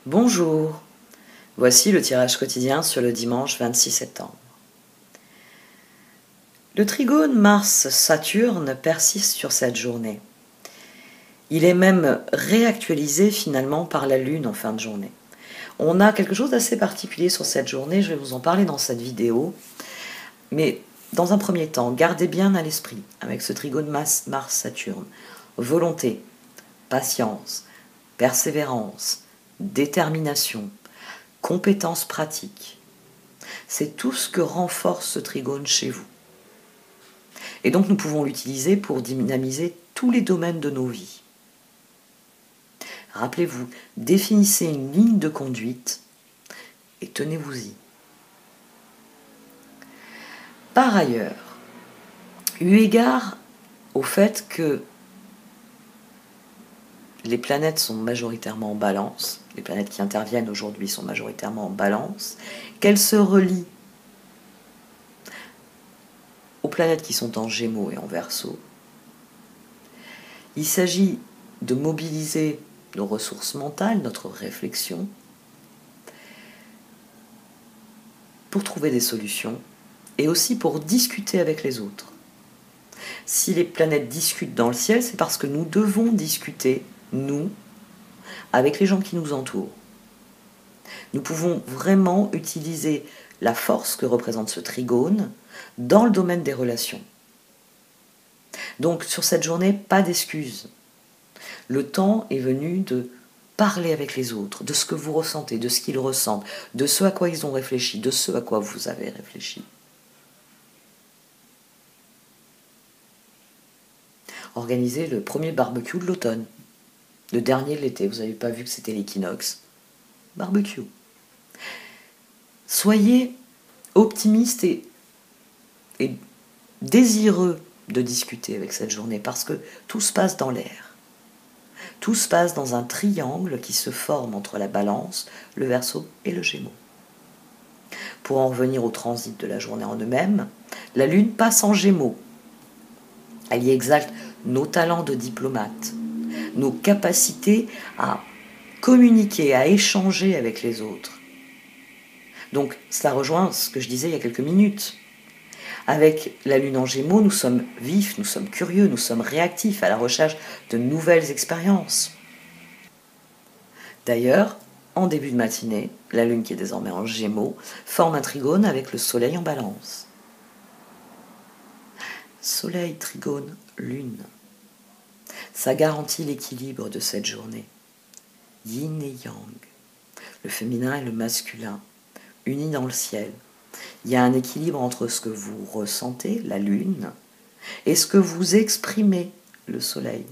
Bonjour, voici le tirage quotidien sur le dimanche 26 septembre. Le trigone Mars-Saturne persiste sur cette journée. Il est même réactualisé finalement par la Lune en fin de journée. On a quelque chose d'assez particulier sur cette journée, je vais vous en parler dans cette vidéo. Mais dans un premier temps, gardez bien à l'esprit, avec ce trigone Mars-Saturne, volonté, patience, persévérance, détermination, compétences pratiques. C'est tout ce que renforce ce trigone chez vous. Et donc nous pouvons l'utiliser pour dynamiser tous les domaines de nos vies. Rappelez-vous, définissez une ligne de conduite et tenez-vous-y. Par ailleurs, eu égard au fait que les planètes sont majoritairement en balance, les planètes qui interviennent aujourd'hui sont majoritairement en balance, qu'elles se relient aux planètes qui sont en Gémeaux et en Verseau. Il s'agit de mobiliser nos ressources mentales, notre réflexion, pour trouver des solutions et aussi pour discuter avec les autres. Si les planètes discutent dans le ciel, c'est parce que nous devons discuter, nous, avec les gens qui nous entourent. Nous pouvons vraiment utiliser la force que représente ce trigone dans le domaine des relations. Donc sur cette journée, pas d'excuses. Le temps est venu de parler avec les autres, de ce que vous ressentez, de ce qu'ils ressentent, de ce à quoi ils ont réfléchi, de ce à quoi vous avez réfléchi. Organisez le premier barbecue de l'automne, le dernier de l'été, vous n'avez pas vu que c'était l'équinoxe. Barbecue. Soyez optimistes et désireux de discuter avec cette journée parce que tout se passe dans l'air. Tout se passe dans un triangle qui se forme entre la Balance, le Verseau et le Gémeaux. Pour en revenir au transit de la journée en eux-mêmes, la Lune passe en Gémeaux. Elle y exalte nos talents de diplomate, nos capacités à communiquer, à échanger avec les autres. Donc cela rejoint ce que je disais il y a quelques minutes. Avec la Lune en Gémeaux, nous sommes vifs, nous sommes curieux, nous sommes réactifs à la recherche de nouvelles expériences. D'ailleurs, en début de matinée, la Lune qui est désormais en Gémeaux forme un trigone avec le Soleil en Balance. Soleil, trigone, Lune. Ça garantit l'équilibre de cette journée. Yin et Yang, le féminin et le masculin, unis dans le ciel. Il y a un équilibre entre ce que vous ressentez, la Lune, et ce que vous exprimez, le Soleil.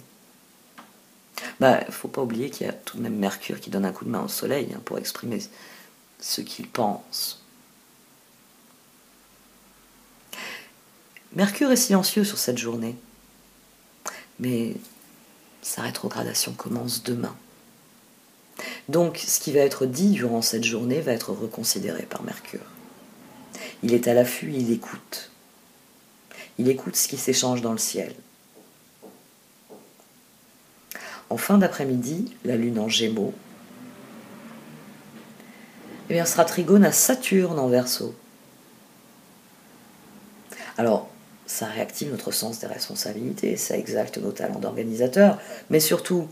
Il ne faut pas oublier qu'il y a tout de même Mercure qui donne un coup de main au Soleil pour exprimer ce qu'il pense. Mercure est silencieux sur cette journée, mais sa rétrogradation commence demain. Donc, ce qui va être dit durant cette journée va être reconsidéré par Mercure. Il est à l'affût, il écoute. Il écoute ce qui s'échange dans le ciel. En fin d'après-midi, la Lune en Gémeaux, sera trigone à Saturne en Verseau. Alors, ça réactive notre sens des responsabilités, ça exalte nos talents d'organisateur, mais surtout,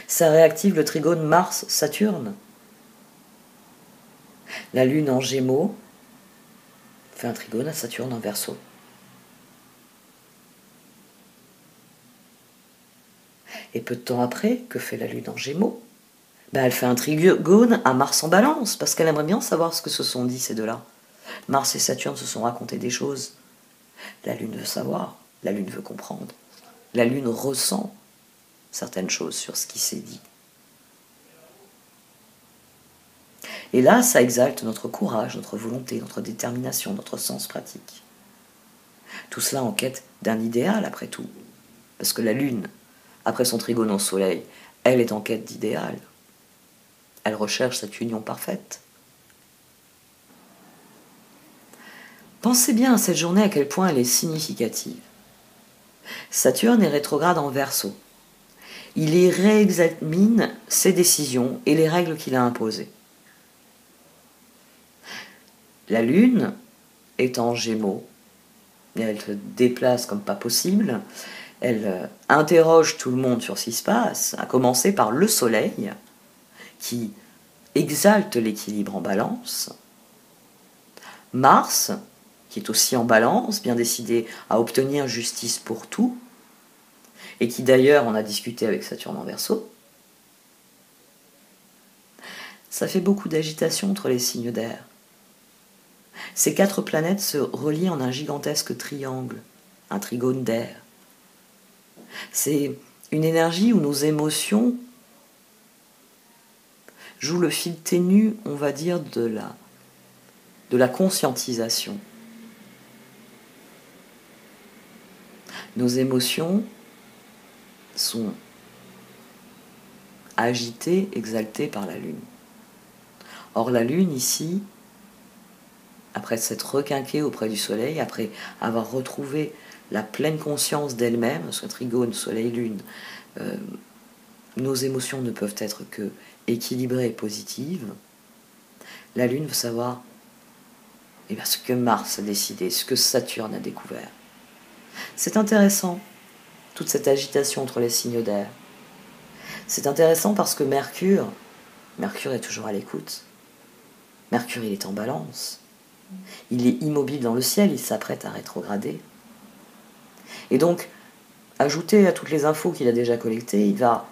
ça réactive le trigone Mars-Saturne. La Lune en Gémeaux fait un trigone à Saturne en Verseau. Et peu de temps après, que fait la Lune en Gémeaux? Elle fait un trigone à Mars en Balance, parce qu'elle aimerait bien savoir ce que se sont dit ces deux-là. Mars et Saturne se sont racontés des choses. La Lune veut savoir, la Lune veut comprendre. La Lune ressent certaines choses sur ce qui s'est dit. Et là, ça exalte notre courage, notre volonté, notre détermination, notre sens pratique. Tout cela en quête d'un idéal, après tout. Parce que la Lune, après son trigone au Soleil, elle est en quête d'idéal. Elle recherche cette union parfaite. Pensez bien à cette journée à quel point elle est significative. Saturne est rétrograde en Verseau. il y réexamine ses décisions et les règles qu'il a imposées. La Lune est en Gémeaux, et elle se déplace comme pas possible, elle interroge tout le monde sur ce qui se passe, à commencer par le Soleil, qui exalte l'équilibre en balance, Mars, qui est aussi en balance, bien décidé à obtenir justice pour tout, et qui d'ailleurs, on a discuté avec Saturne en Verseau. Ça fait beaucoup d'agitation entre les signes d'air. Ces 4 planètes se relient en un gigantesque triangle, un trigone d'air. C'est une énergie où nos émotions jouent le fil ténu, on va dire, de la conscientisation. Nos émotions sont agitées, exaltées par la Lune. Or la Lune ici, après s'être requinquée auprès du Soleil, après avoir retrouvé la pleine conscience d'elle-même, ce trigone Soleil-Lune, nos émotions ne peuvent être que équilibrées et positives. La Lune veut savoir ce que Mars a décidé, ce que Saturne a découvert. C'est intéressant, toute cette agitation entre les signes d'air. C'est intéressant parce que Mercure est toujours à l'écoute. Mercure, il est en balance. Il est immobile dans le ciel, il s'apprête à rétrograder. Et donc, ajouté à toutes les infos qu'il a déjà collectées, il va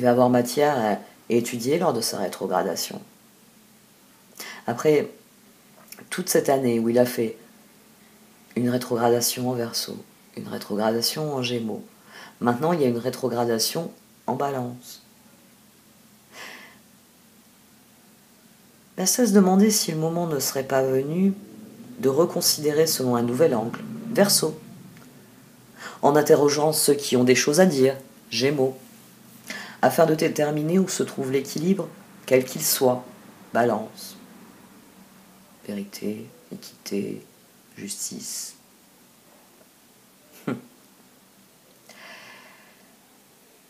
avoir matière à étudier lors de sa rétrogradation. Après toute cette année où il a fait une rétrogradation en Verseau, une rétrogradation en Gémeaux, maintenant il y a une rétrogradation en Balance. Il va se demander si le moment ne serait pas venu de reconsidérer selon un nouvel angle, Verseau, en interrogeant ceux qui ont des choses à dire, Gémeaux, afin de déterminer où se trouve l'équilibre, quel qu'il soit, Balance, vérité, équité, justice.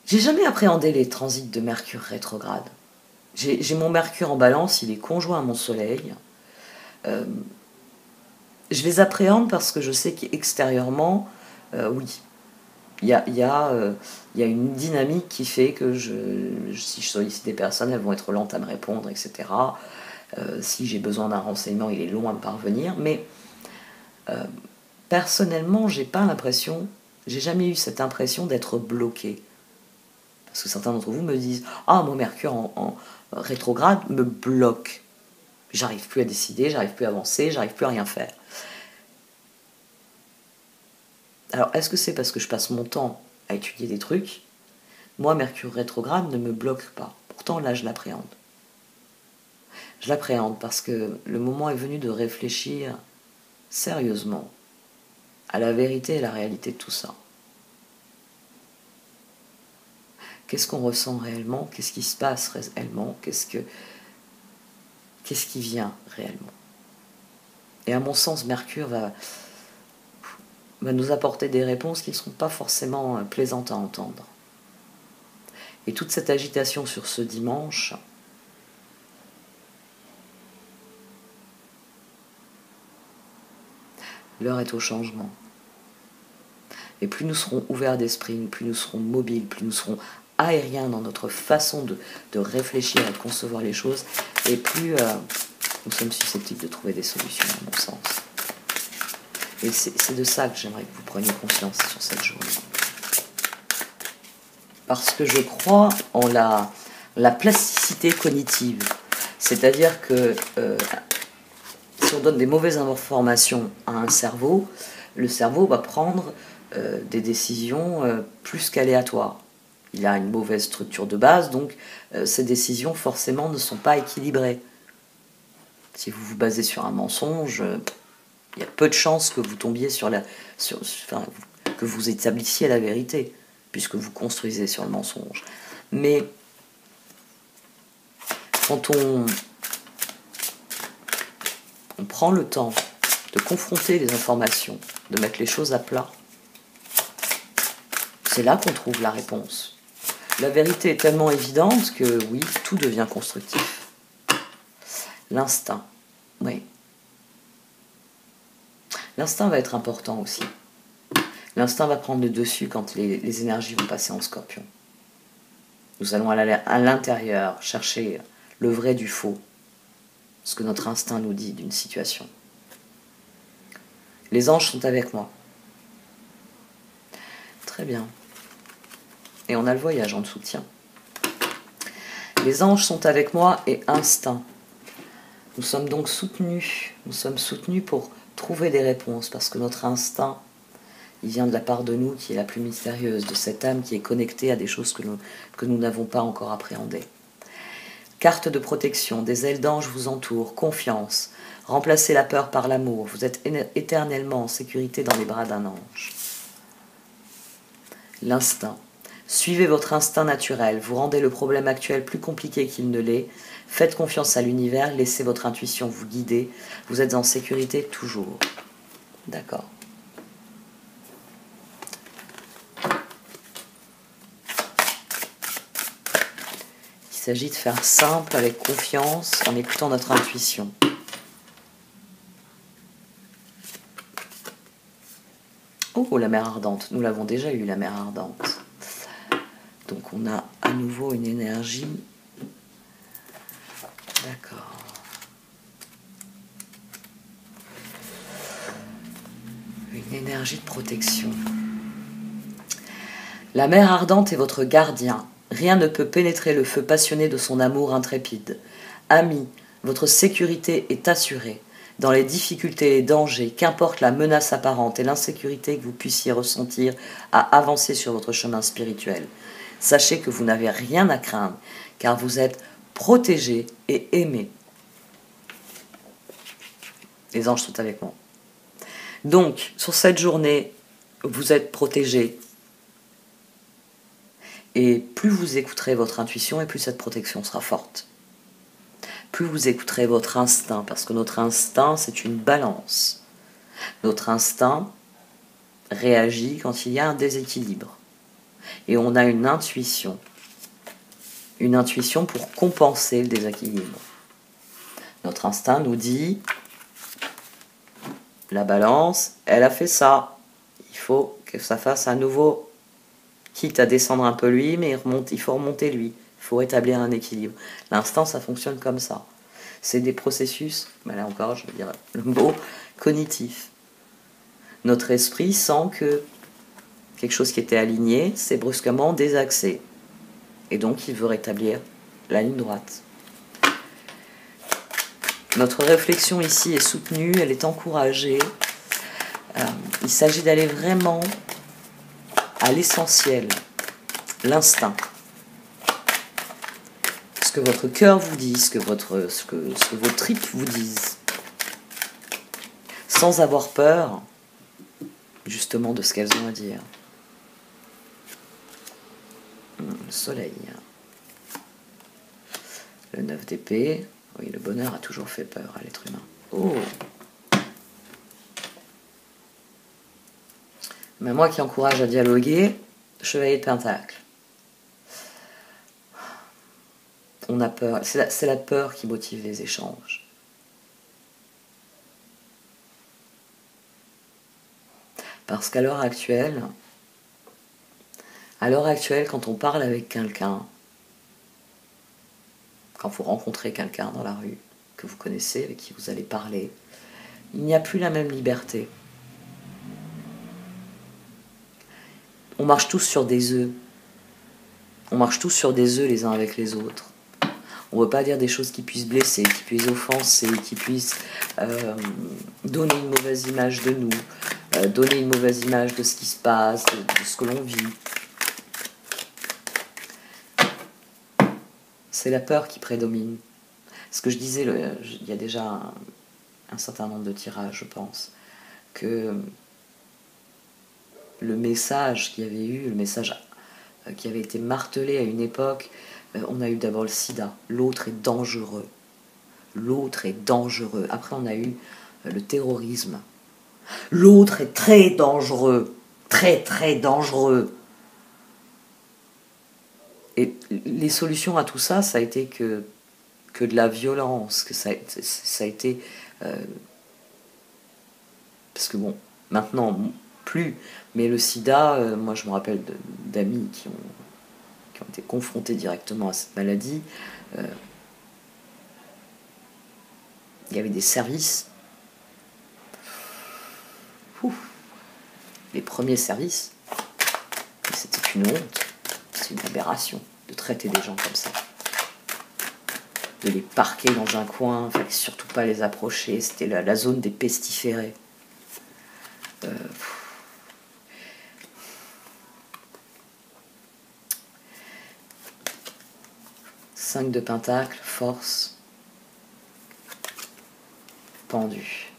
J'ai jamais appréhendé les transits de Mercure rétrograde. J'ai mon Mercure en Balance, il est conjoint à mon Soleil. Je les appréhende parce que je sais qu'extérieurement, oui, il y a une dynamique qui fait que si je sollicite des personnes, elles vont être lentes à me répondre, etc. Si j'ai besoin d'un renseignement, il est long à me parvenir. Mais personnellement, j'ai jamais eu cette impression d'être bloqué. Parce que certains d'entre vous me disent « Ah, mon Mercure en rétrograde me bloque. J'arrive plus à décider, j'arrive plus à avancer, j'arrive plus à rien faire. » Alors, est-ce que c'est parce que je passe mon temps à étudier des trucs? Moi, Mercure rétrograde ne me bloque pas. Pourtant, là, je l'appréhende. Je l'appréhende parce que le moment est venu de réfléchir sérieusement à la vérité et la réalité de tout ça. Qu'est-ce qu'on ressent réellement? Qu'est-ce qui se passe réellement? Qu'est-ce qui vient réellement? Et à mon sens, Mercure va nous apporter des réponses qui ne seront pas forcément plaisantes à entendre. Et toute cette agitation sur ce dimanche, l'heure est au changement. Et plus nous serons ouverts d'esprit, plus nous serons mobiles, plus nous serons aériens dans notre façon de réfléchir et de concevoir les choses, et plus nous sommes susceptibles de trouver des solutions, à mon sens. Et c'est de ça que j'aimerais que vous preniez conscience sur cette journée. Parce que je crois en la plasticité cognitive. C'est-à-dire que si on donne des mauvaises informations à un cerveau, le cerveau va prendre des décisions plus qu'aléatoires. Il a une mauvaise structure de base, donc ces décisions forcément ne sont pas équilibrées. Si vous vous basez sur un mensonge, il y a peu de chances que vous tombiez que vous établissiez la vérité, puisque vous construisez sur le mensonge. Mais quand on prend le temps de confronter les informations, de mettre les choses à plat, c'est là qu'on trouve la réponse. La vérité est tellement évidente que oui, tout devient constructif. L'instinct, oui. L'instinct va être important aussi. L'instinct va prendre le dessus quand les énergies vont passer en Scorpion. Nous allons à l'intérieur chercher le vrai du faux, ce que notre instinct nous dit d'une situation. Les anges sont avec moi. Très bien. Et on a le voyage en dessous, tiens. Les anges sont avec moi et instinct. Nous sommes donc soutenus. Nous sommes soutenus pour trouver des réponses, parce que notre instinct, il vient de la part de nous qui est la plus mystérieuse, de cette âme qui est connectée à des choses que nous n'avons pas encore appréhendées. Carte de protection, des ailes d'ange vous entourent, confiance, remplacez la peur par l'amour, vous êtes éternellement en sécurité dans les bras d'un ange. L'instinct. Suivez votre instinct naturel, vous rendez le problème actuel plus compliqué qu'il ne l'est, faites confiance à l'univers, laissez votre intuition vous guider, vous êtes en sécurité toujours. D'accord. Il s'agit de faire simple avec confiance en écoutant notre intuition. Oh, la mer ardente, nous l'avons déjà eu, la mer ardente. Donc on a à nouveau une énergie. D'accord. Une énergie de protection. La mer ardente est votre gardien. Rien ne peut pénétrer le feu passionné de son amour intrépide. Ami, votre sécurité est assurée. Dans les difficultés et les dangers, qu'importe la menace apparente et l'insécurité que vous puissiez ressentir à avancer sur votre chemin spirituel, sachez que vous n'avez rien à craindre, car vous êtes protégé et aimé. Les anges sont avec moi. Donc, sur cette journée, vous êtes protégé. Et plus vous écouterez votre intuition, et plus cette protection sera forte. Plus vous écouterez votre instinct, parce que notre instinct, c'est une balance. Notre instinct réagit quand il y a un déséquilibre. Et on a une intuition pour compenser le déséquilibre. Notre instinct nous dit, la balance, elle a fait ça. Il faut que ça fasse à nouveau, quitte à descendre un peu lui, mais il faut remonter lui. Il faut établir un équilibre. L'instinct, ça fonctionne comme ça. C'est des processus, mais là encore, je veux dire le mot cognitif. Notre esprit sent que quelque chose qui était aligné, c'est brusquement désaxé. Et donc, il veut rétablir la ligne droite. Notre réflexion ici est soutenue, elle est encouragée. Il s'agit d'aller vraiment à l'essentiel, l'instinct. Ce que votre cœur vous dit, ce que vos tripes vous disent. Sans avoir peur, justement, de ce qu'elles ont à dire. Le soleil. Le 9 d'épée. Oui, le bonheur a toujours fait peur à l'être humain. Oh! Mais moi qui encourage à dialoguer, chevalier de Pentacle. On a peur. C'est la peur qui motive les échanges. Parce qu'à l'heure actuelle, quand on parle avec quelqu'un, quand vous rencontrez quelqu'un dans la rue, que vous connaissez, avec qui vous allez parler, il n'y a plus la même liberté. On marche tous sur des œufs. On marche tous sur des œufs les uns avec les autres. On ne veut pas dire des choses qui puissent blesser, qui puissent offenser, qui puissent donner une mauvaise image de nous, donner une mauvaise image de ce qui se passe, de ce que l'on vit. C'est la peur qui prédomine. Ce que je disais, il y a déjà un certain nombre de tirages, je pense, que le message qu'il y avait eu, le message qui avait été martelé à une époque, on a eu d'abord le sida. L'autre est dangereux. L'autre est dangereux. Après, on a eu le terrorisme. L'autre est très dangereux. Très, très dangereux. Et les solutions à tout ça, ça a été que de la violence, que ça a été... parce que bon, maintenant, plus, mais le sida, moi je me rappelle d'amis qui ont été confrontés directement à cette maladie. Il y avait des services, les premiers services, c'était une honte, c'est une aberration de traiter des gens comme ça. De les parquer dans un coin, il fallait surtout pas les approcher, c'était la zone des pestiférés. 5 de pentacle, force, pendu.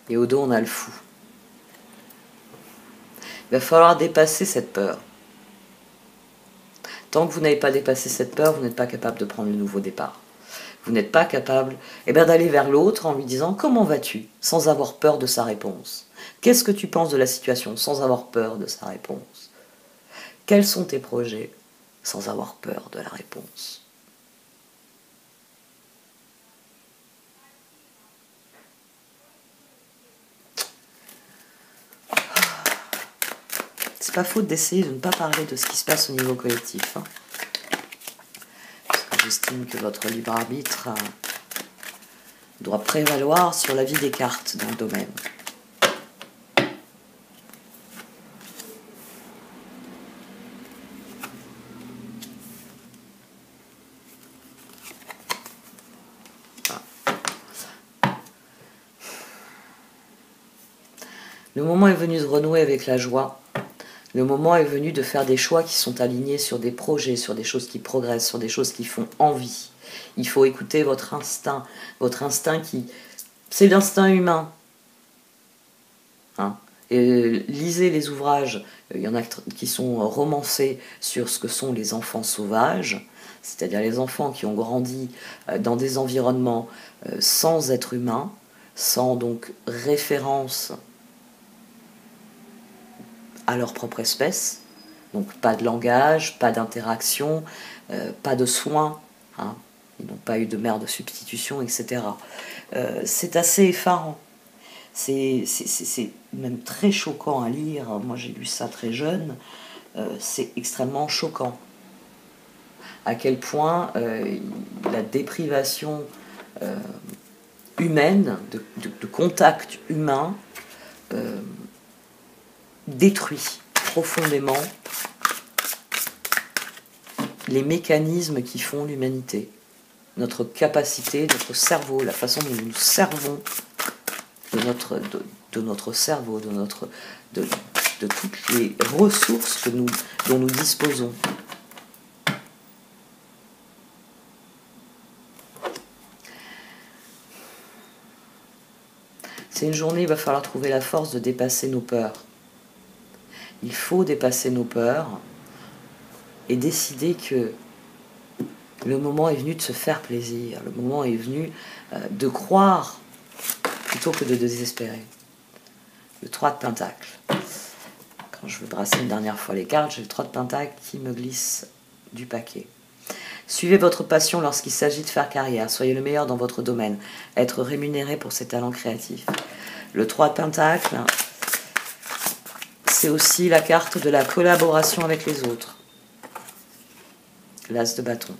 Et au dos, on a le fou. Il va falloir dépasser cette peur. Tant que vous n'avez pas dépassé cette peur, vous n'êtes pas capable de prendre le nouveau départ. Vous n'êtes pas capable d'aller vers l'autre en lui disant « Comment vas-tu ?» sans avoir peur de sa réponse. Qu'est-ce que tu penses de la situation sans avoir peur de sa réponse? Quels sont tes projets sans avoir peur de la réponse? C'est pas faute d'essayer de ne pas parler de ce qui se passe au niveau collectif. Parce que j'estime que votre libre arbitre doit prévaloir sur l'avis des cartes dans le domaine. Le moment est venu de renouer avec la joie. Le moment est venu de faire des choix qui sont alignés sur des projets, sur des choses qui progressent, sur des choses qui font envie. Il faut écouter votre instinct qui... C'est l'instinct humain. Et lisez les ouvrages, il y en a qui sont romancés sur ce que sont les enfants sauvages, c'est-à-dire les enfants qui ont grandi dans des environnements sans être humains, sans donc référence à leur propre espèce, donc pas de langage, pas d'interaction, pas de soins, ils n'ont pas eu de mère de substitution, etc. C'est assez effarant. C'est même très choquant à lire. Moi j'ai lu ça très jeune. C'est extrêmement choquant. À quel point la déprivation humaine, de contact humain, détruit profondément les mécanismes qui font l'humanité. Notre capacité, notre cerveau, la façon dont nous servons de notre cerveau, de toutes les ressources dont nous disposons. C'est une journée, il va falloir trouver la force de dépasser nos peurs. Il faut dépasser nos peurs et décider que le moment est venu de se faire plaisir, le moment est venu de croire plutôt que de désespérer. Le 3 de pentacle. Quand je veux brasser une dernière fois les cartes, j'ai le 3 de pentacle qui me glisse du paquet. Suivez votre passion lorsqu'il s'agit de faire carrière. Soyez le meilleur dans votre domaine. Être rémunéré pour ses talents créatifs. Le 3 de pentacle, c'est aussi la carte de la collaboration avec les autres. L'as de bâton.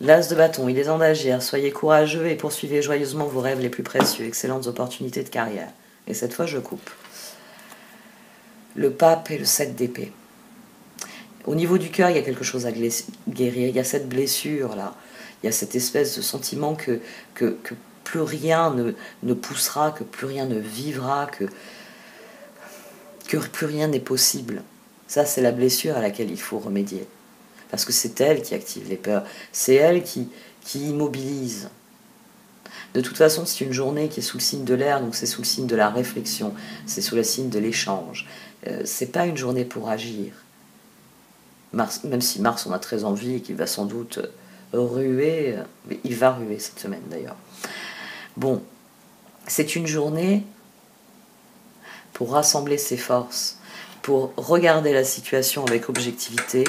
L'as de bâton, il est temps d'agir. Soyez courageux et poursuivez joyeusement vos rêves les plus précieux. Excellentes opportunités de carrière. Et cette fois, je coupe. Le pape et le 7 d'épée. Au niveau du cœur, il y a quelque chose à guérir. Il y a cette blessure-là. Il y a cette espèce de sentiment que plus rien ne poussera, que plus rien ne vivra, que plus rien n'est possible. Ça, c'est la blessure à laquelle il faut remédier. Parce que c'est elle qui active les peurs. C'est elle qui immobilise. De toute façon, c'est une journée qui est sous le signe de l'air, donc c'est sous le signe de la réflexion, c'est sous le signe de l'échange. C'est pas une journée pour agir. Mars, même si Mars en a très envie et qu'il va sans doute ruer, mais il va ruer cette semaine d'ailleurs. Bon, c'est une journée pour rassembler ses forces, pour regarder la situation avec objectivité.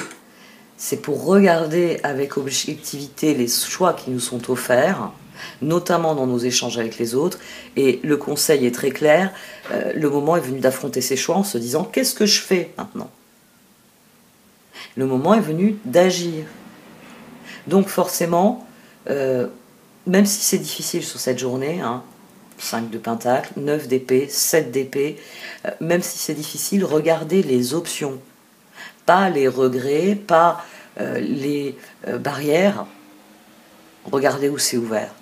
C'est pour regarder avec objectivité les choix qui nous sont offerts, notamment dans nos échanges avec les autres. Et le conseil est très clair, le moment est venu d'affronter ses choix en se disant « qu'est-ce que je fais maintenant ?» Le moment est venu d'agir. Donc forcément, même si c'est difficile sur cette journée, 5 de pentacle, 9 d'épée, 7 d'épée, même si c'est difficile, regardez les options. Pas les regrets, pas les barrières. Regardez où c'est ouvert.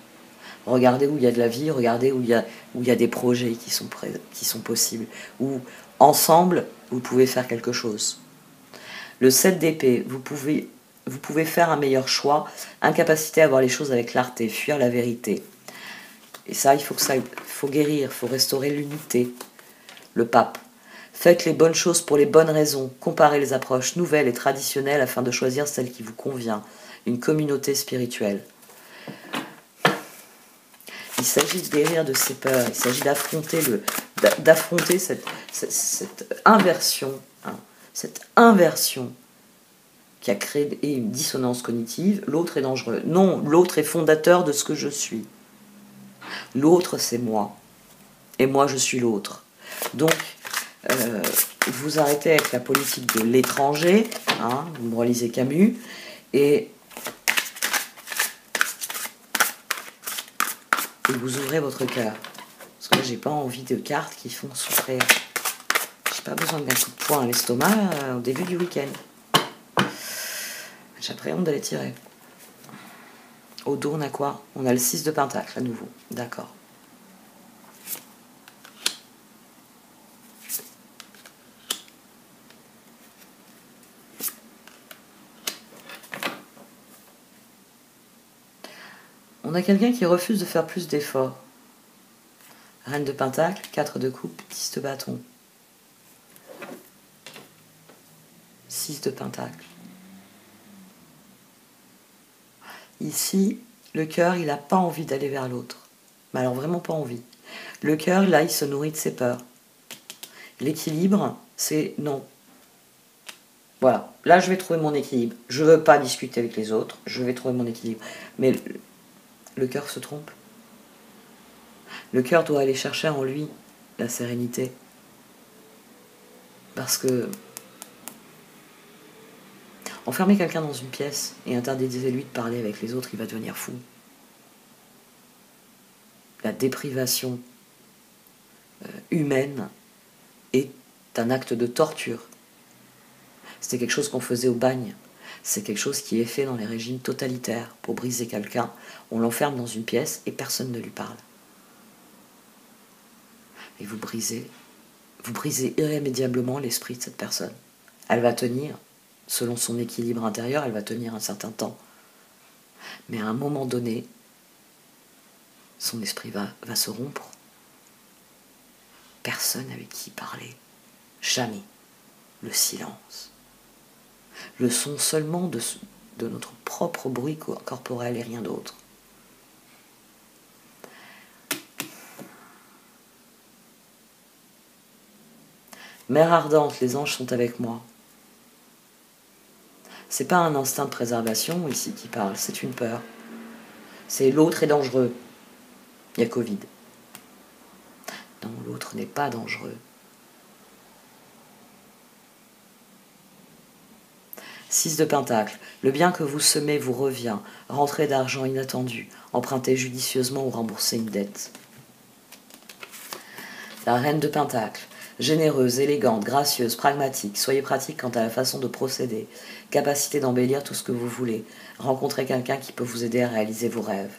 Regardez où il y a de la vie, regardez où il y a des projets qui sont possibles. Où ensemble, vous pouvez faire quelque chose. Le 7 d'épée, vous pouvez faire un meilleur choix, incapacité à voir les choses avec clarté, fuir la vérité. Et ça, il faut guérir, il faut restaurer l'unité. Le pape. Faites les bonnes choses pour les bonnes raisons. Comparez les approches nouvelles et traditionnelles afin de choisir celle qui vous convient. Une communauté spirituelle. Il s'agit de guérir de ses peurs. Il s'agit d'affronter cette inversion. Cette inversion qui a créé une dissonance cognitive. L'autre est dangereux. Non, l'autre est fondateur de ce que je suis. L'autre, c'est moi. Et moi, je suis l'autre. Donc, vous arrêtez avec la politique de l'étranger, vous me relisez Camus, et vous ouvrez votre cœur. Parce que là, j'ai pas envie de cartes qui font souffrir. J'ai pas besoin d'un coup de poing à l'estomac au début du week-end. J'appréhende de les tirer. Au dos, on a quoi? On a le 6 de pentacle, à nouveau. D'accord. On a quelqu'un qui refuse de faire plus d'efforts. Reine de pentacle, 4 de coupe, 10 de bâton. 6 de pentacle. Ici, le cœur, il n'a pas envie d'aller vers l'autre. Mais alors vraiment pas envie. Le cœur, là, il se nourrit de ses peurs. L'équilibre, c'est non. Voilà, là je vais trouver mon équilibre. Je ne veux pas discuter avec les autres, je vais trouver mon équilibre. Mais le cœur se trompe. Le cœur doit aller chercher en lui la sérénité. Parce que enfermer quelqu'un dans une pièce et interdisez-lui de parler avec les autres, il va devenir fou. La déprivation humaine est un acte de torture. C'était quelque chose qu'on faisait au bagne. C'est quelque chose qui est fait dans les régimes totalitaires. Pour briser quelqu'un, on l'enferme dans une pièce et personne ne lui parle. Et vous brisez irrémédiablement l'esprit de cette personne. Elle va tenir, selon son équilibre intérieur, elle va tenir un certain temps. Mais à un moment donné, son esprit va se rompre. Personne avec qui parler. Jamais. Le silence. Le son seulement de notre propre bruit corporel et rien d'autre. Mère ardente, les anges sont avec moi. C'est pas un instinct de préservation ici qui parle, c'est une peur. C'est l'autre est dangereux. Il y a Covid. Non, l'autre n'est pas dangereux. 6 de pentacle. Le bien que vous semez vous revient. Rentrée d'argent inattendue. Empruntez judicieusement ou remboursez une dette. La reine de pentacle. Généreuse, élégante, gracieuse, pragmatique. Soyez pratique quant à la façon de procéder. Capacité d'embellir tout ce que vous voulez. Rencontrez quelqu'un qui peut vous aider à réaliser vos rêves.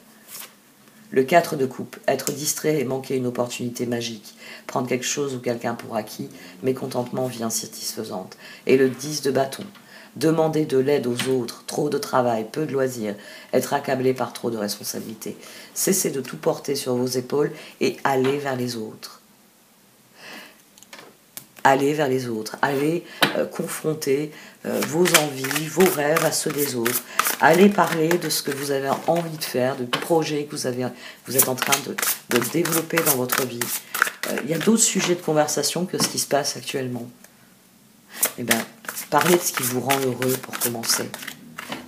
Le 4 de coupe. Être distrait et manquer une opportunité magique. Prendre quelque chose ou quelqu'un pour acquis. Mécontentement, vie insatisfaisante. Et le 10 de bâton. Demander de l'aide aux autres, trop de travail, peu de loisirs, être accablé par trop de responsabilités. Cessez de tout porter sur vos épaules et allez vers les autres. Allez vers les autres, allez confronter vos envies, vos rêves à ceux des autres. Allez parler de ce que vous avez envie de faire, de projets que vous êtes en train de développer dans votre vie. il y a d'autres sujets de conversation que ce qui se passe actuellement. Eh bien, parlez de ce qui vous rend heureux pour commencer.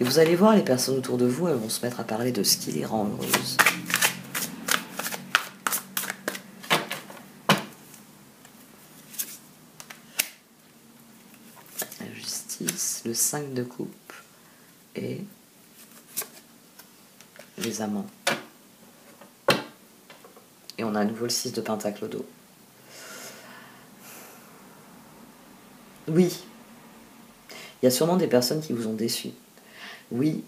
Et vous allez voir, les personnes autour de vous, elles vont se mettre à parler de ce qui les rend heureuses. La justice, le 5 de coupe et les amants. Et on a à nouveau le 6 de pentacle au dos. Oui, il y a sûrement des personnes qui vous ont déçu. Oui,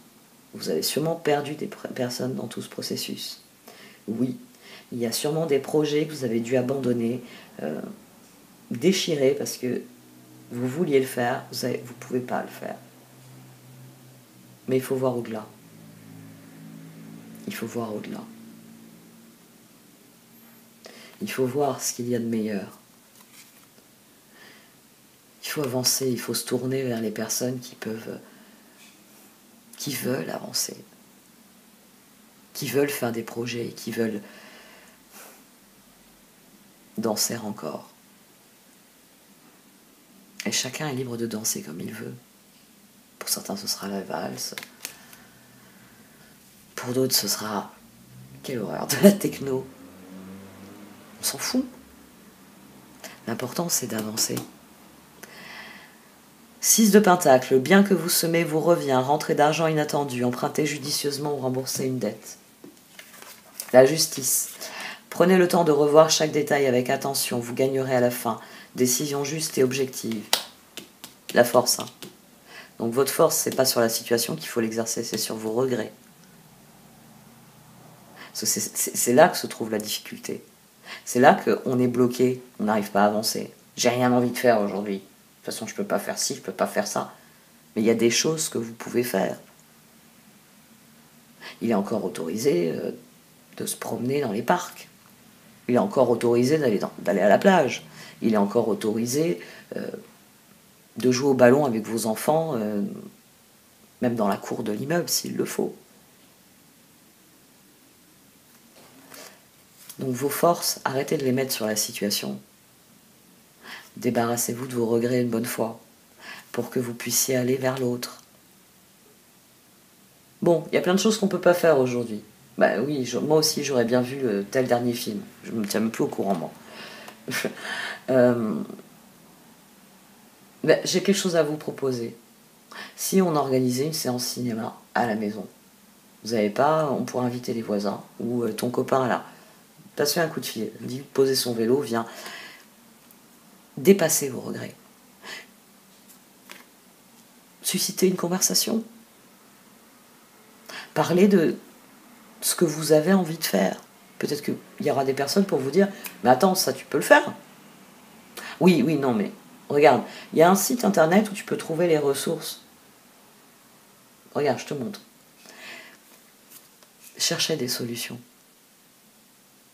vous avez sûrement perdu des personnes dans tout ce processus. Oui, il y a sûrement des projets que vous avez dû abandonner, déchirer parce que vous vouliez le faire, vous ne pouvez pas le faire. Mais il faut voir au-delà. Il faut voir au-delà. Il faut voir ce qu'il y a de meilleur. Il faut avancer, il faut se tourner vers les personnes qui veulent avancer, qui veulent faire des projets, qui veulent danser encore. Et chacun est libre de danser comme il veut. Pour certains, ce sera la valse. Pour d'autres, ce sera, quelle horreur, de la techno. On s'en fout. L'important, c'est d'avancer. 6 de pentacle, bien que vous semez vous revient, rentrée d'argent inattendue, empruntez judicieusement ou remboursez une dette. La justice. Prenez le temps de revoir chaque détail avec attention, vous gagnerez à la fin. Décision juste et objective. La force. Donc votre force, c'est pas sur la situation qu'il faut l'exercer, c'est sur vos regrets. C'est là que se trouve la difficulté. C'est là qu'on est bloqué, on n'arrive pas à avancer. J'ai rien envie de faire aujourd'hui. De toute façon, je ne peux pas faire ci, je ne peux pas faire ça. Mais il y a des choses que vous pouvez faire. Il est encore autorisé de se promener dans les parcs. Il est encore autorisé d'aller à la plage. Il est encore autorisé de jouer au ballon avec vos enfants, même dans la cour de l'immeuble s'il le faut. Donc vos forces, arrêtez de les mettre sur la situation. Débarrassez-vous de vos regrets une bonne fois, pour que vous puissiez aller vers l'autre. Bon, il y a plein de choses qu'on ne peut pas faire aujourd'hui. Bah oui, moi aussi j'aurais bien vu tel dernier film. Je ne me tiens même plus au courant, moi. J'ai quelque chose à vous proposer. Si on organisait une séance cinéma à la maison, vous n'avez pas, on pourrait inviter les voisins, ou ton copain là, passe-lui un coup de fil, dit poser son vélo, viens. Dépassez vos regrets. Suscitez une conversation. Parlez de ce que vous avez envie de faire. Peut-être qu'il y aura des personnes pour vous dire « Mais attends, ça tu peux le faire ?» Oui, non, mais regarde, il y a un site internet où tu peux trouver les ressources. Regarde, je te montre. Cherchez des solutions.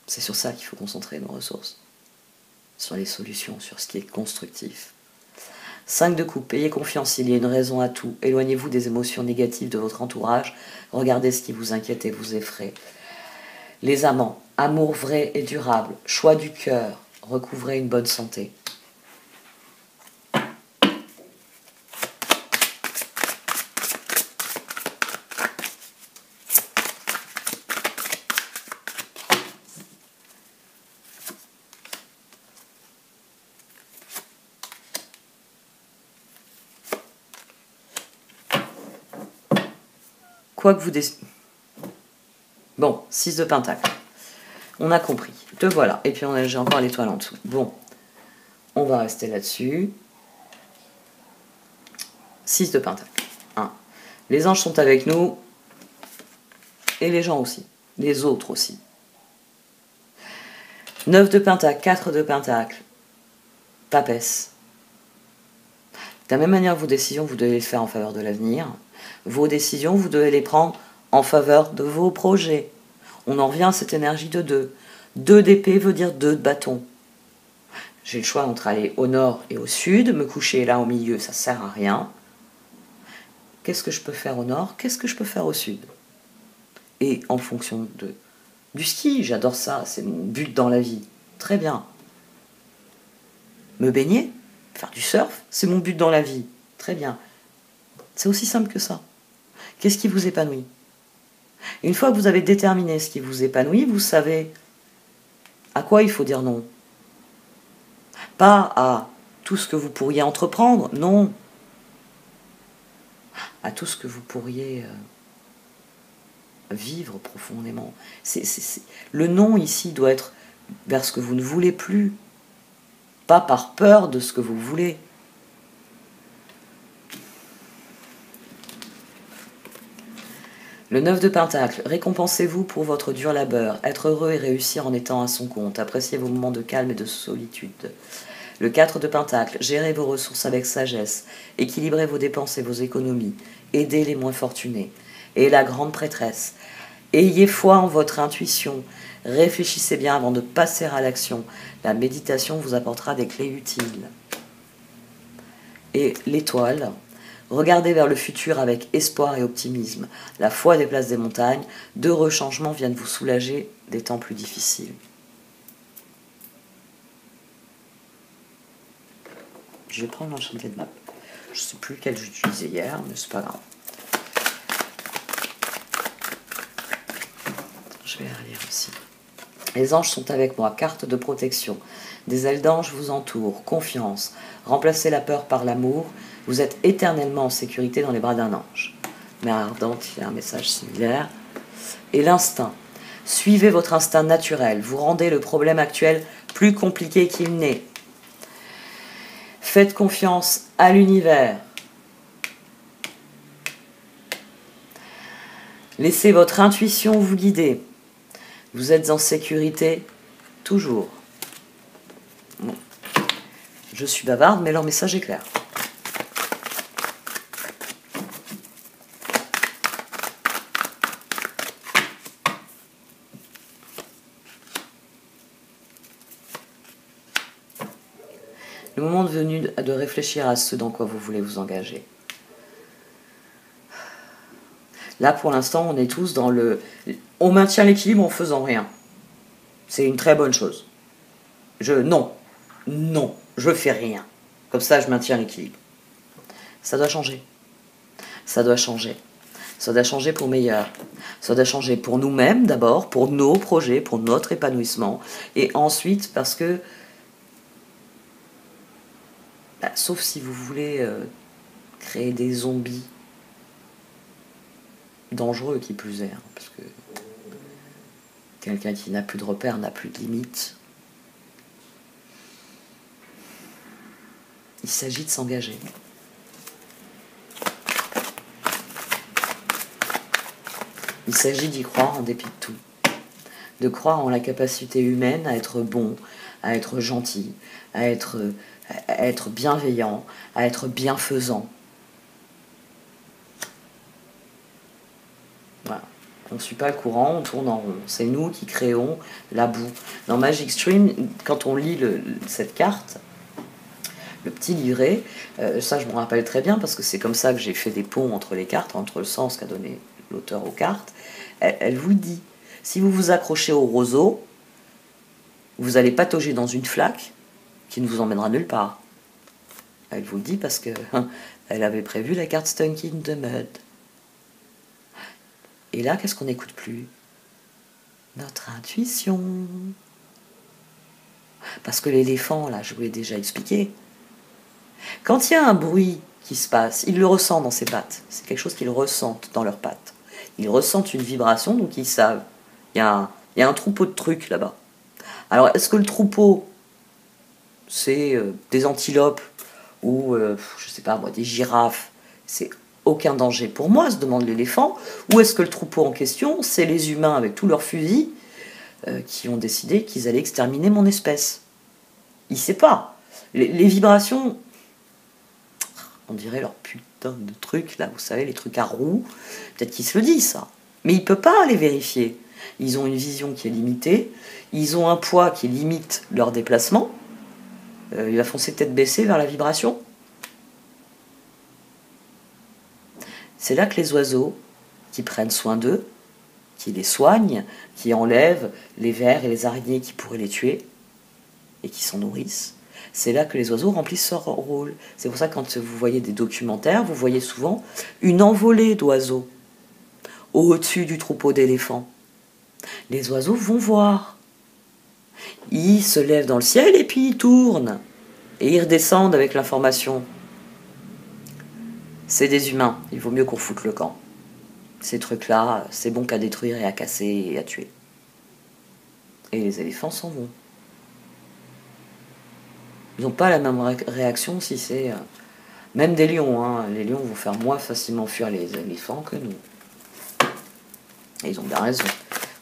C'est sur ça qu'il faut concentrer nos ressources. Sur les solutions, sur ce qui est constructif. 5 de coupe, ayez confiance, il y a une raison à tout. Éloignez-vous des émotions négatives de votre entourage. Regardez ce qui vous inquiète et vous effraie. Les amants, amour vrai et durable, choix du cœur, recouvrez une bonne santé. Quoi que vous décidez. Bon, 6 de pentacle. On a compris. Te voilà. Et puis j'ai encore l'étoile en dessous. Bon, on va rester là-dessus. 6 de pentacle. 1. Les anges sont avec nous. Et les gens aussi. Les autres aussi. 9 de pentacle. 4 de pentacle. Papesse. De la même manière, vos décisions, vous devez les faire en faveur de l'avenir. Vos décisions, vous devez les prendre en faveur de vos projets. On en revient à cette énergie de 2. 2 d'épée veut dire 2 de bâton. J'ai le choix entre aller au nord et au sud, me coucher là au milieu, ça sert à rien. Qu'est-ce que je peux faire au nord? Qu'est-ce que je peux faire au sud? Et en fonction du ski, j'adore ça, c'est mon but dans la vie. Très bien. Me baigner, faire du surf, c'est mon but dans la vie. Très bien. C'est aussi simple que ça. Qu'est-ce qui vous épanouit? Une fois que vous avez déterminé ce qui vous épanouit, vous savez à quoi il faut dire non. Pas à tout ce que vous pourriez entreprendre, non. À tout ce que vous pourriez vivre profondément. Le non ici doit être vers ce que vous ne voulez plus, pas par peur de ce que vous voulez. Le 9 de Pentacle, récompensez-vous pour votre dur labeur, être heureux et réussir en étant à son compte, appréciez vos moments de calme et de solitude. Le 4 de Pentacle, gérez vos ressources avec sagesse, équilibrez vos dépenses et vos économies, aidez les moins fortunés. Et la grande prêtresse, ayez foi en votre intuition, réfléchissez bien avant de passer à l'action, la méditation vous apportera des clés utiles. Et l'étoile, regardez vers le futur avec espoir et optimisme. La foi déplace des montagnes. D'heureux changements viennent vous soulager des temps plus difficiles. Je vais prendre l'Enchanted Map. Je ne sais plus lequel j'utilisais hier, mais c'est pas grave. Je vais la relire aussi. Les anges sont avec moi, carte de protection. Des ailes d'ange vous entourent, confiance. Remplacez la peur par l'amour. Vous êtes éternellement en sécurité dans les bras d'un ange. Mère ardente, il y a un message similaire. Et l'instinct. Suivez votre instinct naturel. Vous rendez le problème actuel plus compliqué qu'il n'est. Faites confiance à l'univers. Laissez votre intuition vous guider. Vous êtes en sécurité toujours. Bon. Je suis bavarde, mais leur message est clair. Le moment est venu de réfléchir à ce dans quoi vous voulez vous engager. Là, pour l'instant, on est tous dans le... On maintient l'équilibre en faisant rien. C'est une très bonne chose. Non, je fais rien. Comme ça, je maintiens l'équilibre. Ça doit changer. Ça doit changer. Ça doit changer pour meilleur. Ça doit changer pour nous-mêmes d'abord, pour nos projets, pour notre épanouissement. Et ensuite, parce que... sauf si vous voulez créer des zombies dangereux qui plus est, hein, parce que quelqu'un qui n'a plus de repères n'a plus de limites. Il s'agit de s'engager. Il s'agit d'y croire en dépit de tout. De croire en la capacité humaine à être bon, à être gentil, à être bienveillant, à être bienfaisant. Voilà. On ne suit pas le courant, on tourne en rond. C'est nous qui créons la boue. Dans Magic Stream, quand on lit cette carte, le petit livret, ça je me rappelle très bien parce que c'est comme ça que j'ai fait des ponts entre les cartes, entre le sens qu'a donné l'auteur aux cartes. Elle vous le dit. Si vous vous accrochez au roseau, vous allez patauger dans une flaque qui ne vous emmènera nulle part. Elle vous le dit parce que elle avait prévu la carte Stunk in the Mud. Et là, qu'est-ce qu'on n'écoute plus? Notre intuition. Parce que l'éléphant, là, je vous l'ai déjà expliqué, quand il y a un bruit qui se passe, il le ressent dans ses pattes. C'est quelque chose qu'ils ressentent dans leurs pattes. Ils ressentent une vibration, donc ils savent. Il y a un troupeau de trucs là-bas. Alors, est-ce que le troupeau, c'est des antilopes ou, je sais pas moi, des girafes? C'est aucun danger pour moi, se demande l'éléphant. Ou est-ce que le troupeau en question, c'est les humains avec tous leurs fusils qui ont décidé qu'ils allaient exterminer mon espèce? Il sait pas. Les vibrations, on dirait leur putain de trucs, là, vous savez, les trucs à roues. Peut-être qu'ils se le disent, ça. Mais il ne peut pas les vérifier. Ils ont une vision qui est limitée. Ils ont un poids qui limite leur déplacement. Il va foncer tête baissée vers la vibration. C'est là que les oiseaux, qui prennent soin d'eux, qui les soignent, qui enlèvent les vers et les araignées qui pourraient les tuer, et qui s'en nourrissent, C'est là que les oiseaux remplissent leur rôle. C'est pour ça que quand vous voyez des documentaires, vous voyez souvent une envolée d'oiseaux au-dessus du troupeau d'éléphants. Les oiseaux vont voir. Ils se lèvent dans le ciel et puis ils tournent. Et ils redescendent avec l'information. C'est des humains, il vaut mieux qu'on foute le camp. Ces trucs-là, c'est bon qu'à détruire et à casser et à tuer. Et les éléphants s'en vont. Ils n'ont pas la même réaction si c'est... même des lions, hein. Les lions vont faire moins facilement fuir les éléphants que nous. Et ils ont bien raison.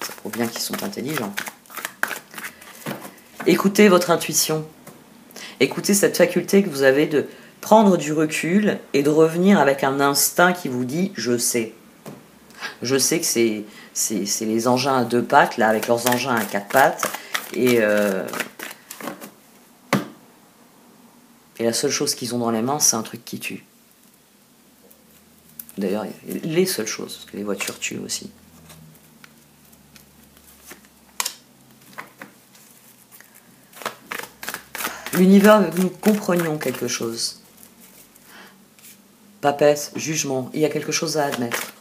Ça prouve bien qu'ils sont intelligents. Écoutez votre intuition. Écoutez cette faculté que vous avez de prendre du recul et de revenir avec un instinct qui vous dit « je sais ». Je sais que c'est les engins à 2 pattes, là, avec leurs engins à 4 pattes. Et la seule chose qu'ils ont dans les mains, c'est un truc qui tue. D'ailleurs, les seules choses, parce que les voitures tuent aussi. L'univers veut que nous comprenions quelque chose. Papesse, jugement, il y a quelque chose à admettre.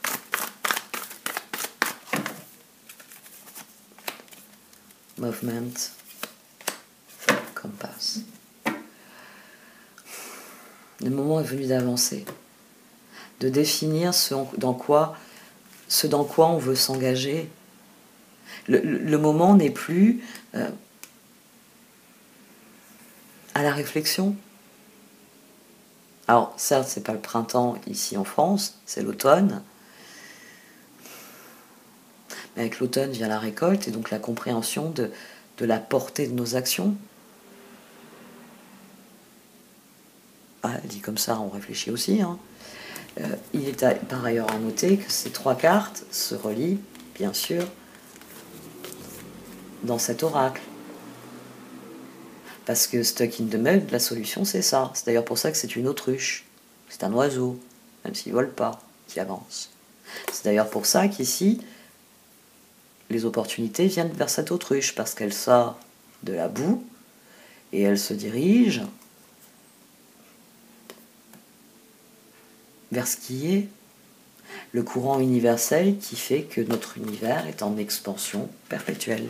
Movement, compass. Le moment est venu d'avancer, de définir ce dans quoi on veut s'engager. Le moment n'est plus à la réflexion. Alors, certes, c'est pas le printemps ici en France, c'est l'automne. Mais avec l'automne vient la récolte et donc la compréhension de la portée de nos actions. Ah, dit comme ça, on réfléchit aussi. Hein. Il est par ailleurs à noter que ces 3 cartes se relient, bien sûr, dans cet oracle. Parce que stuck in the mud, la solution c'est ça. C'est d'ailleurs pour ça que c'est une autruche. C'est un oiseau, même s'il ne vole pas, qui avance. C'est d'ailleurs pour ça qu'ici, les opportunités viennent vers cette autruche, parce qu'elle sort de la boue et elle se dirige vers ce qui est le courant universel qui fait que notre univers est en expansion perpétuelle.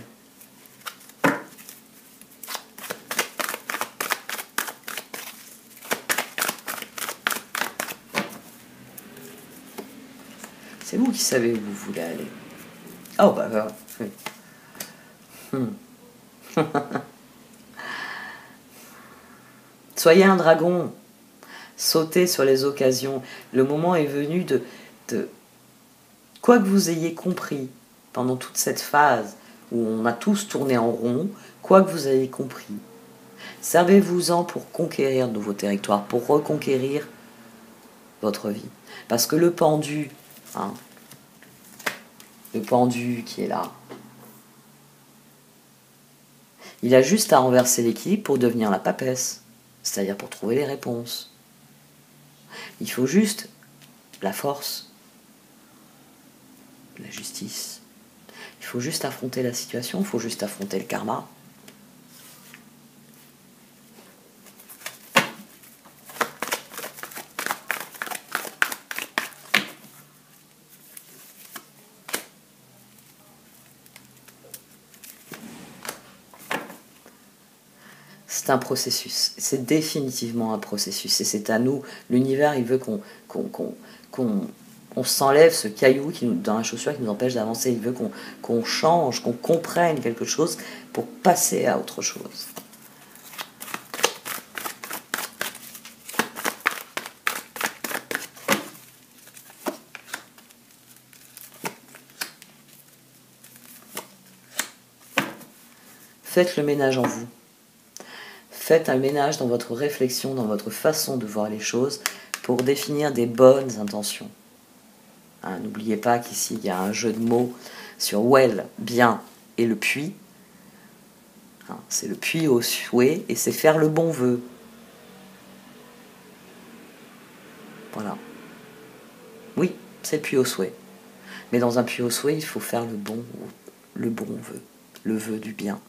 C'est vous qui savez où vous voulez aller. Oh, bah, oui. Soyez un dragon. Sautez sur les occasions. Le moment est venu de... Quoi que vous ayez compris pendant toute cette phase où on a tous tourné en rond, quoi que vous ayez compris, servez-vous-en pour conquérir de nouveaux territoires, pour reconquérir votre vie. Parce que le pendu, hein, le pendu qui est là, il a juste à renverser l'équilibre pour devenir la papesse, c'est-à-dire pour trouver les réponses. Il faut juste la force, la justice. Il faut juste affronter la situation, il faut juste affronter le karma. C'est un processus, c'est définitivement un processus, et c'est à nous, l'univers il veut qu'on s'enlève ce caillou dans la chaussure qui nous empêche d'avancer, il veut qu'on change, qu'on comprenne quelque chose pour passer à autre chose. Faites le ménage en vous. Faites un ménage dans votre réflexion, dans votre façon de voir les choses, pour définir des bonnes intentions. Hein, n'oubliez pas qu'ici, il y a un jeu de mots sur well, bien, et le puits. Hein, c'est le puits au souhait, et c'est faire le bon vœu. Voilà. Oui, c'est le puits au souhait. Mais dans un puits au souhait, il faut faire le bon vœu. Le vœu du bien.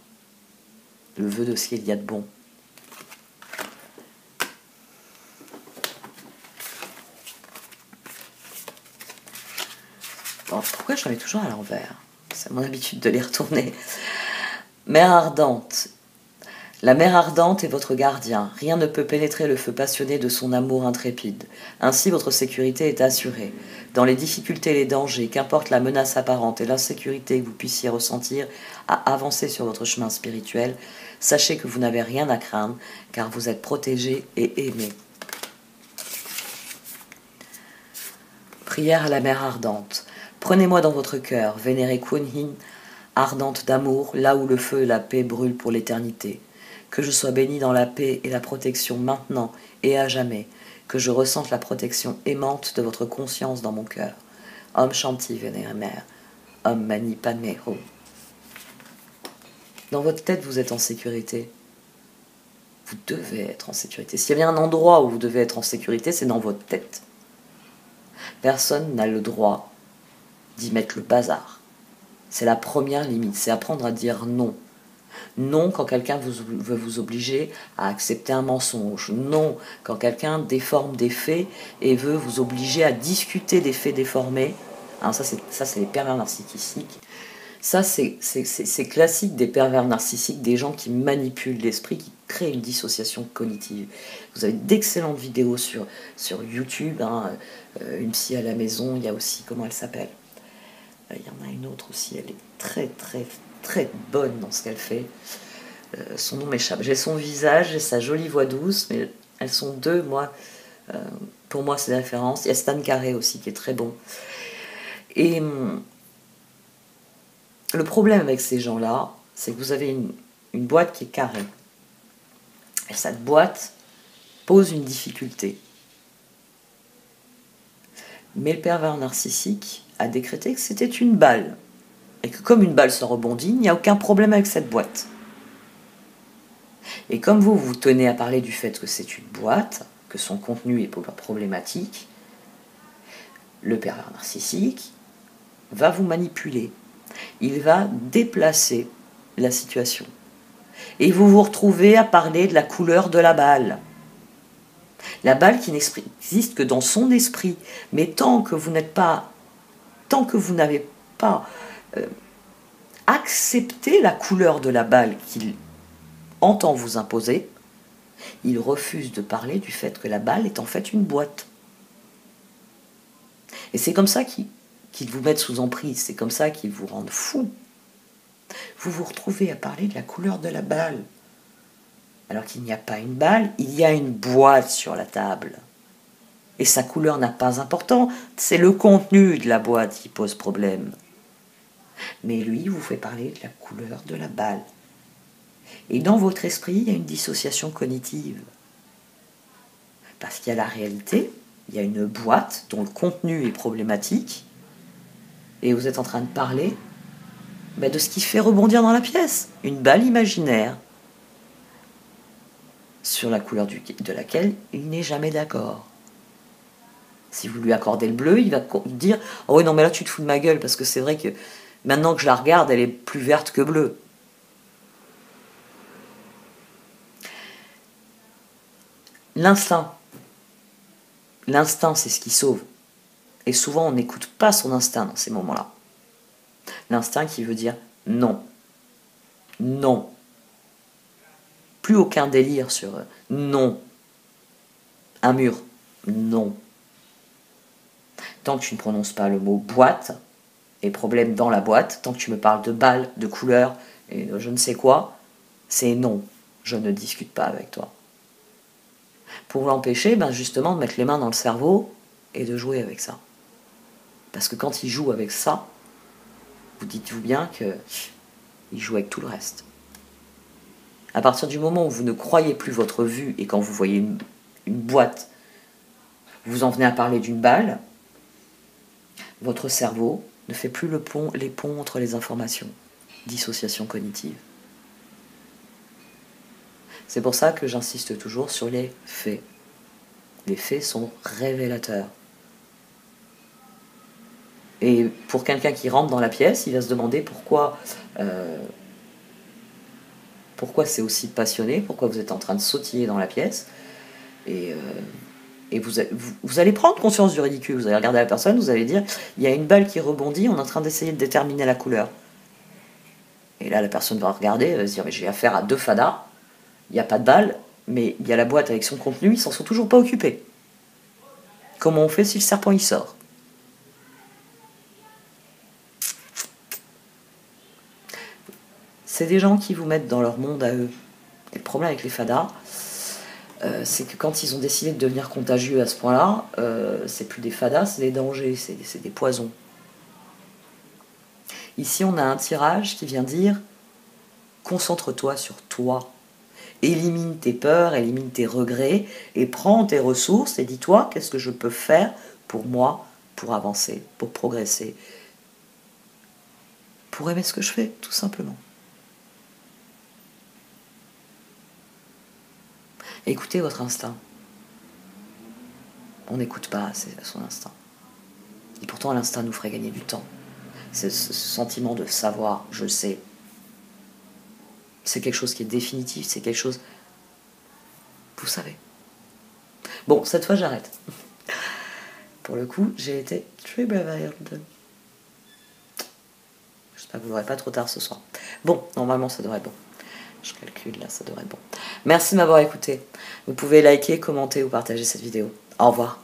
Le vœu de ce qu'il y a de bon. Alors, pourquoi je la mets toujours à l'envers? C'est mon habitude de les retourner. Mer ardente. La mer ardente est votre gardien. Rien ne peut pénétrer le feu passionné de son amour intrépide. Ainsi, votre sécurité est assurée. Dans les difficultés et les dangers, qu'importe la menace apparente et l'insécurité que vous puissiez ressentir à avancer sur votre chemin spirituel, sachez que vous n'avez rien à craindre, car vous êtes protégé et aimé. Prière à la mer ardente. Prenez-moi dans votre cœur, vénérez Kuan Yin, ardente d'amour, là où le feu et la paix brûlent pour l'éternité. Que je sois béni dans la paix et la protection maintenant et à jamais. Que je ressente la protection aimante de votre conscience dans mon cœur. Om Shanti Vénérée Mère. Om Mani Padme Hum. Dans votre tête, vous êtes en sécurité. Vous devez être en sécurité. S'il y avait un endroit où vous devez être en sécurité, c'est dans votre tête. Personne n'a le droit d'y mettre le bazar. C'est la première limite, c'est apprendre à dire non. Non quand quelqu'un veut vous obliger à accepter un mensonge. Non quand quelqu'un déforme des faits et veut vous obliger à discuter des faits déformés. Alors ça c'est les pervers narcissiques. Ça c'est classique des pervers narcissiques, des gens qui manipulent l'esprit, qui créent une dissociation cognitive. Vous avez d'excellentes vidéos sur YouTube, hein, une psy à la maison, il y a aussi, comment elle s'appelle? Il y en a une autre aussi, elle est très très très bonne dans ce qu'elle fait. Son nom m'échappe. J'ai son visage, j'ai sa jolie voix douce, mais elles sont deux, moi, pour moi c'est la référence. Il y a Stan Carré aussi qui est très bon. Et le problème avec ces gens-là, c'est que vous avez une boîte qui est carrée. Et cette boîte pose une difficulté. Mais le pervers narcissique a décrété que c'était une balle. Et que comme une balle se rebondit, il n'y a aucun problème avec cette boîte. Et comme vous tenez à parler du fait que c'est une boîte, que son contenu est problématique, le pervers narcissique va vous manipuler. Il va déplacer la situation. Et vous vous retrouvez à parler de la couleur de la balle. La balle qui n'existe que dans son esprit. Mais tant que vous n'avez pas accepté la couleur de la balle qu'il entend vous imposer, il refuse de parler du fait que la balle est en fait une boîte. Et c'est comme ça qu'ils vous mettent sous emprise, c'est comme ça qu'ils vous rendent fou. Vous vous retrouvez à parler de la couleur de la balle, alors qu'il n'y a pas une balle, il y a une boîte sur la table. Et sa couleur n'a pas d'importance, c'est le contenu de la boîte qui pose problème. Mais lui vous fait parler de la couleur de la balle. Et dans votre esprit, il y a une dissociation cognitive. Parce qu'il y a la réalité, il y a une boîte dont le contenu est problématique, et vous êtes en train de parler de ce qui fait rebondir dans la pièce. Une balle imaginaire, sur la couleur de laquelle il n'est jamais d'accord. Si vous lui accordez le bleu, il va dire « Oh oui, non, mais là, tu te fous de ma gueule, parce que c'est vrai que maintenant que je la regarde, elle est plus verte que bleue. » L'instinct. L'instinct, c'est ce qui sauve. Et souvent, on n'écoute pas son instinct dans ces moments-là. L'instinct qui veut dire non. Non. Plus aucun délire sur non. Un mur. Non. Tant que tu ne prononces pas le mot boîte, et problème dans la boîte, tant que tu me parles de balles, de couleurs, et de je ne sais quoi, c'est non. Je ne discute pas avec toi. Pour l'empêcher, justement, de mettre les mains dans le cerveau et de jouer avec ça. Parce que quand il joue avec ça, vous dites-vous bien qu'il joue avec tout le reste. À partir du moment où vous ne croyez plus votre vue et quand vous voyez une boîte, vous en venez à parler d'une balle, votre cerveau ne fait plus les ponts entre les informations. Dissociation cognitive. C'est pour ça que j'insiste toujours sur les faits. Les faits sont révélateurs. Et pour quelqu'un qui rentre dans la pièce, il va se demander pourquoi c'est aussi passionné, pourquoi vous êtes en train de sautiller dans la pièce. Et Et vous allez prendre conscience du ridicule. Vous allez regarder la personne, vous allez dire, il y a une balle qui rebondit, on est en train d'essayer de déterminer la couleur. Et là, la personne va regarder, elle va se dire, mais j'ai affaire à 2 fadas, il n'y a pas de balle, mais il y a la boîte avec son contenu, ils s'en sont toujours pas occupés. Comment on fait si le serpent il sort? C'est des gens qui vous mettent dans leur monde à eux. Et le problème avec les fadas, c'est que quand ils ont décidé de devenir contagieux à ce point-là, c'est plus des fadas, c'est des dangers, c'est des poisons. Ici, on a un tirage qui vient dire « Concentre-toi sur toi. Élimine tes peurs, élimine tes regrets, et prends tes ressources et dis-toi qu'est-ce que je peux faire pour moi, pour avancer, pour progresser, pour aimer ce que je fais, tout simplement. » Écoutez votre instinct. On n'écoute pas assez son instinct. Et pourtant, l'instinct nous ferait gagner du temps. C'est ce sentiment de savoir, je sais. C'est quelque chose qui est définitif, c'est quelque chose... Vous savez. Bon, cette fois, j'arrête. Pour le coup, j'ai été très bavarde. J'espère que vous n'aurez pas trop tard ce soir. Bon, normalement, ça devrait être bon. Je calcule, là, ça devrait être bon. Merci de m'avoir écouté. Vous pouvez liker, commenter ou partager cette vidéo. Au revoir.